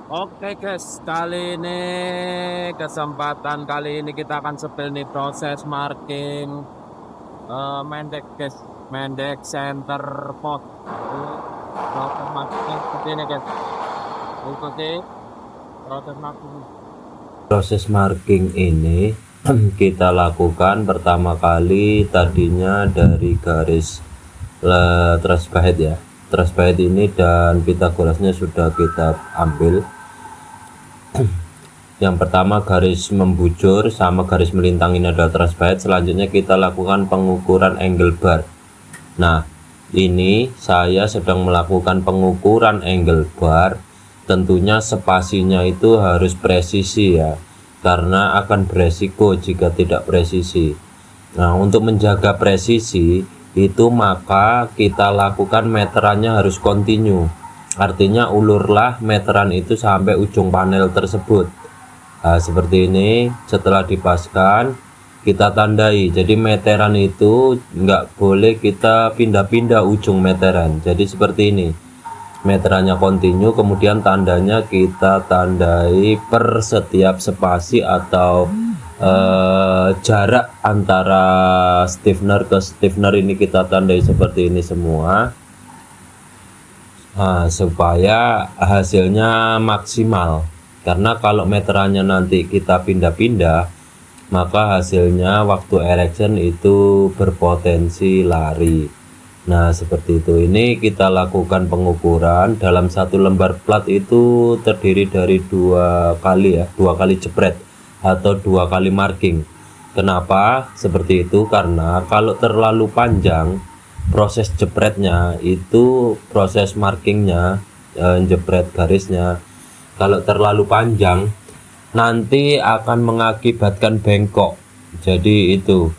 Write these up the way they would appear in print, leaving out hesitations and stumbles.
Oke guys, kali ini kita akan sepil nih proses marking Mendek guys, Mendek center post. Proses marking seperti ini guys. Ikuti proses marking. Proses marking ini kita lakukan pertama kali tadinya dari garis truss bait ya. Truss bait ini dan Pitagorasnya sudah kita ambil. Yang pertama garis membujur sama garis melintang ini adalah truss bait. Selanjutnya kita lakukan pengukuran angle bar. Nah, ini saya sedang melakukan pengukuran angle bar. Tentunya spasinya itu harus presisi ya, karena akan beresiko jika tidak presisi. Nah, untuk menjaga presisi itu maka kita lakukan meterannya harus kontinu. Artinya ulurlah meteran itu sampai ujung panel tersebut. Nah, seperti ini. Setelah dipaskan kita tandai, jadi meteran itu nggak boleh kita pindah-pindah ujung meteran. Jadi seperti ini, meterannya kontinu, kemudian tandanya kita tandai per setiap spasi atau jarak antara stiffener ke stiffener ini kita tandai seperti ini semua. Nah, supaya hasilnya maksimal, karena kalau meterannya nanti kita pindah-pindah maka hasilnya waktu erection itu berpotensi lari. Nah, seperti itu. Ini kita lakukan pengukuran dalam satu lembar plat itu terdiri dari dua kali jepret atau 2 kali marking. Kenapa seperti itu? Karena kalau terlalu panjang proses jepretnya itu, proses markingnya, jepret garisnya kalau terlalu panjang nanti akan mengakibatkan bengkok. Jadi itu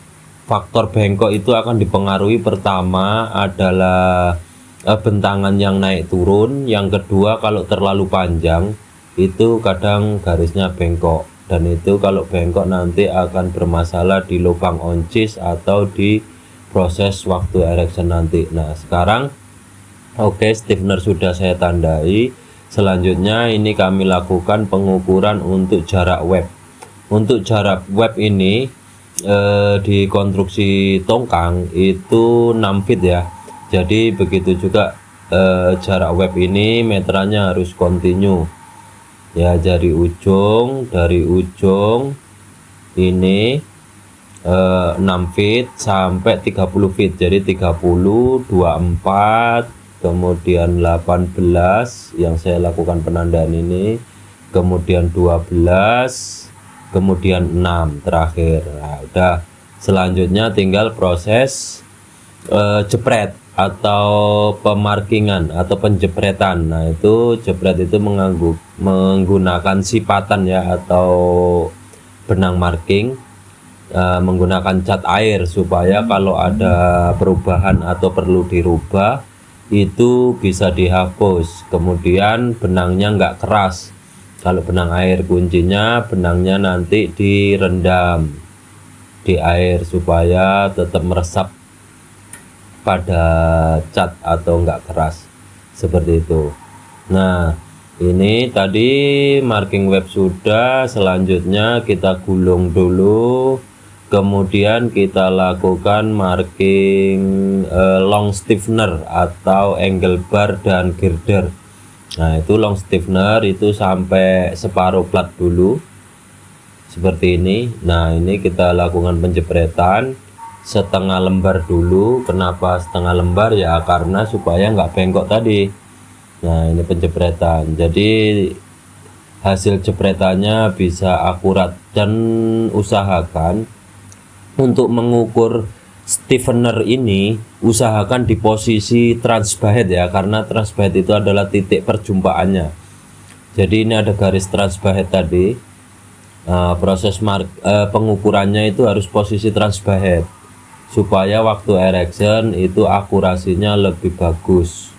faktor bengkok itu akan dipengaruhi, pertama adalah bentangan yang naik turun, yang kedua kalau terlalu panjang itu kadang garisnya bengkok, dan itu kalau bengkok nanti akan bermasalah di lubang oncis atau di proses waktu erection nanti. Nah, sekarang oke, stiffener sudah saya tandai. Selanjutnya ini kami lakukan pengukuran untuk jarak web. Untuk jarak web ini di konstruksi tongkang itu 6 feet ya. Jadi begitu juga jarak web ini meterannya harus kontinu ya, dari ujung ini 6 feet sampai 30 feet. Jadi 30, 24, kemudian 18 yang saya lakukan penandaan ini, kemudian 12, kemudian 6 terakhir. Nah, udah, selanjutnya tinggal proses jepret atau pemarkingan atau penjepretan. Nah, itu jepret itu menggunakan sipatan ya, atau benang marking, menggunakan cat air supaya kalau ada perubahan atau perlu dirubah itu bisa dihapus. Kemudian benangnya nggak keras. Kalau benang air, kuncinya benangnya nanti direndam di air supaya tetap meresap pada cat atau nggak keras, seperti itu. Nah, ini tadi marking web sudah. Selanjutnya kita gulung dulu, kemudian kita lakukan marking long stiffener atau angle bar dan girder. Nah, itu long stiffener itu sampai separuh plat dulu seperti ini. Nah, ini kita lakukan penjepretan setengah lembar dulu. Kenapa setengah lembar ya? Karena supaya nggak bengkok tadi. Nah, ini penjepretan, jadi hasil jepretannya bisa akurat, dan usahakan untuk mengukur stiffener ini usahakan di posisi transbait ya, karena transbait itu adalah titik perjumpaannya. Jadi ini ada garis transbait tadi. Proses pengukurannya itu harus posisi transbait supaya waktu erection itu akurasinya lebih bagus.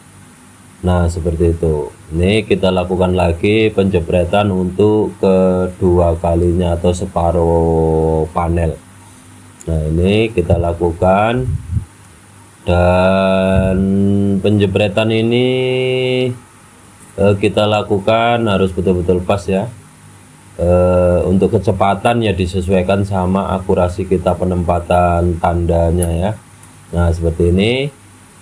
Nah, seperti itu. Ini kita lakukan lagi penjepretan untuk kedua kalinya atau separuh panel. Nah, ini kita lakukan, dan penjepretan ini kita lakukan harus betul-betul pas ya. Untuk kecepatan ya disesuaikan sama akurasi kita penempatan tandanya ya. Nah seperti ini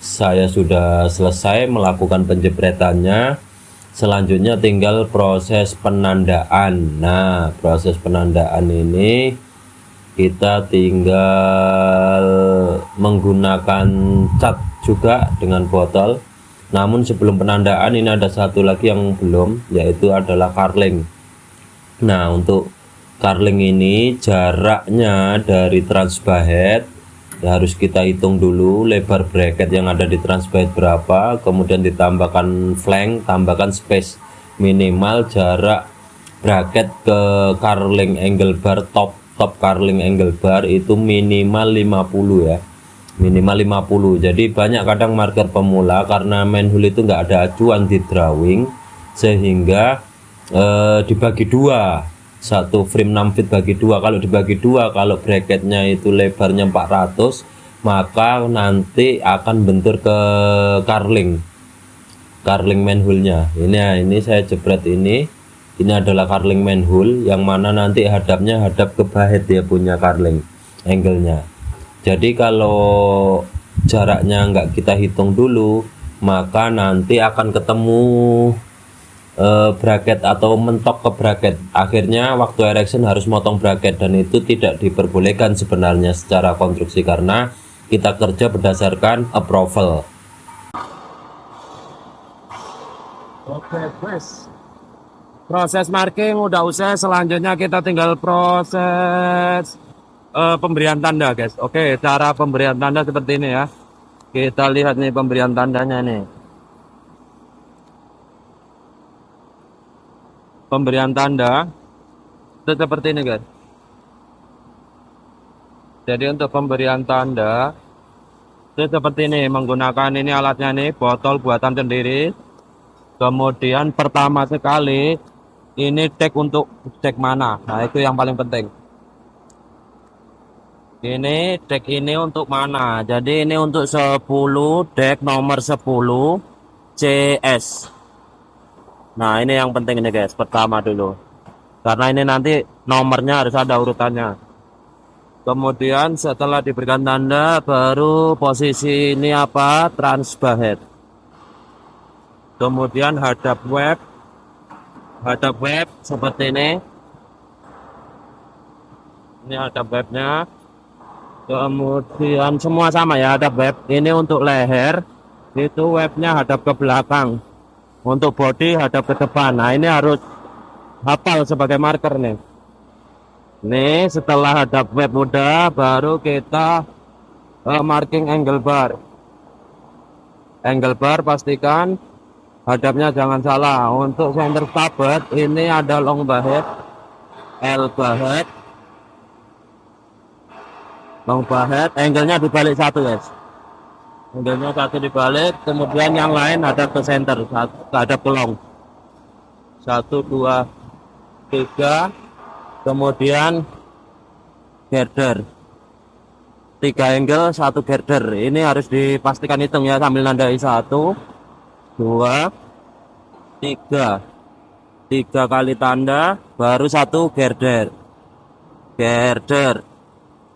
saya sudah selesai melakukan penjepretannya. Selanjutnya tinggal proses penandaan. Nah proses penandaan ini kita tinggal menggunakan cat juga dengan botol. Namun sebelum penandaan ini ada satu lagi yang belum, yaitu adalah carling. Nah untuk carling ini jaraknya dari transbahead ya harus kita hitung dulu lebar bracket yang ada di transbahead berapa, kemudian ditambahkan flank, tambahkan space, minimal jarak bracket ke carling angle bar top carling angle bar itu minimal 50 ya, minimal 50. Jadi banyak kadang marker pemula karena manhole itu nggak ada acuan di drawing sehingga dibagi dua, satu frame 6 feet bagi dua. Kalau dibagi dua, kalau bracketnya itu lebarnya 400, maka nanti akan bentur ke carling manhole-nya. Ini saya jepret ini adalah carling manhole yang mana nanti hadapnya hadap ke bahead dia punya carling angle-nya. Jadi kalau jaraknya nggak kita hitung dulu, maka nanti akan ketemu bracket atau mentok ke bracket. Akhirnya waktu erection harus motong bracket dan itu tidak diperbolehkan sebenarnya secara konstruksi karena kita kerja berdasarkan approval. Oke guys, proses marking udah usai. Selanjutnya kita tinggal proses pemberian tanda guys. Oke, cara pemberian tanda seperti ini ya. Kita lihat nih pemberian tandanya nih. Pemberian tanda itu seperti ini guys. Jadi untuk pemberian tanda itu seperti ini, menggunakan ini alatnya nih, botol buatan sendiri. Kemudian pertama sekali ini tag untuk tag mana. Nah itu yang paling penting. Ini tag ini untuk mana. Jadi ini untuk 10 deck nomor 10 CS. Nah ini yang penting ini guys, pertama dulu karena ini nanti nomornya harus ada urutannya. Kemudian setelah diberikan tanda baru posisi ini apa, transbahead. Kemudian hadap web seperti ini hadap webnya. Kemudian semua sama ya, hadap web ini untuk leher itu webnya hadap ke belakang. Untuk body hadap ke depan. Nah ini harus hafal sebagai marker nih. Nih setelah hadap web udah, baru kita marking angle bar. Angle bar pastikan hadapnya jangan salah. Untuk center stabet ini ada long bahead, L bahead, long bahead. Angle-nya dibalik satu guys. Angle-nya satu dibalik, kemudian yang lain hadap ke center, hadap ke long. 1, 2, 3, kemudian girder. 3 angle, 1 girder. Ini harus dipastikan hitung ya sambil nandai 1, 2, 3. 3 kali tanda, baru 1 girder.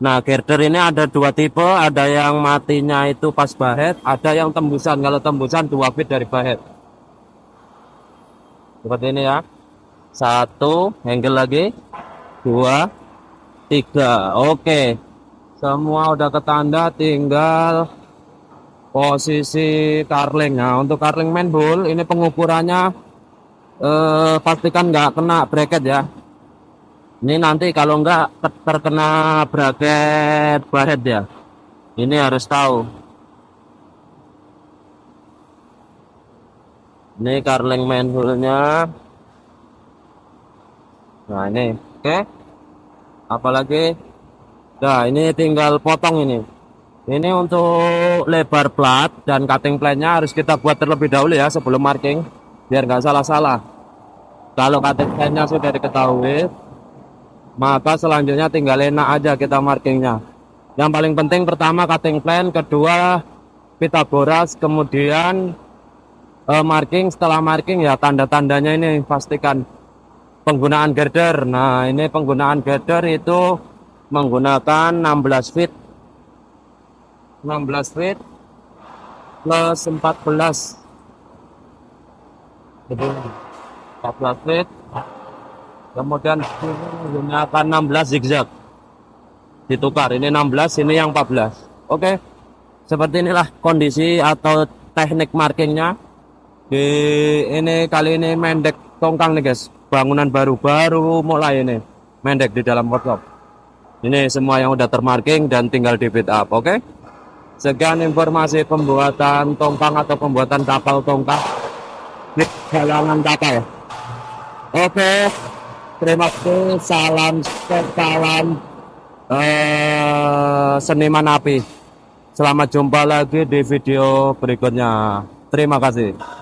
Nah, girder ini ada 2 tipe, ada yang matinya itu pas bahead, ada yang tembusan. Kalau tembusan 2 feet dari bahead. Seperti ini ya. 1 angle lagi, 2, 3. Oke. Semua udah ketanda, tinggal posisi carling. Nah, untuk carling manhole ini pengukurannya pastikan nggak kena bracket ya. Ini nanti kalau enggak terkena bracket bahead ya. Ini harus tahu. Ini carling manhole-nya. Nah, ini. Oke. Apalagi? Nah, ini tinggal potong ini. Ini untuk lebar plat dan cutting plane-nya harus kita buat terlebih dahulu ya sebelum marking. Biar nggak salah-salah. Kalau cutting plane-nya sudah diketahui, maka selanjutnya tinggal enak aja kita markingnya. Yang paling penting pertama cutting plan, kedua Pythagoras, kemudian marking. Setelah marking ya tanda-tandanya ini pastikan penggunaan girder. Nah, ini penggunaan girder itu menggunakan 16 feet 16 feet plus 14. Jadi 14 feet, kemudian ini menggunakan 16 zigzag, ditukar, ini 16, ini yang 14. Oke, seperti inilah kondisi atau teknik markingnya. Ini kali ini mendek tongkang nih guys, bangunan baru mulai ini mendek di dalam workshop. Ini semua yang udah termarking dan tinggal di fit up. Oke, sekian informasi pembuatan tongkang atau pembuatan kapal tongkang di galangan kapal. Oke, terima kasih, salam seniman api. Selamat jumpa lagi di video berikutnya. Terima kasih.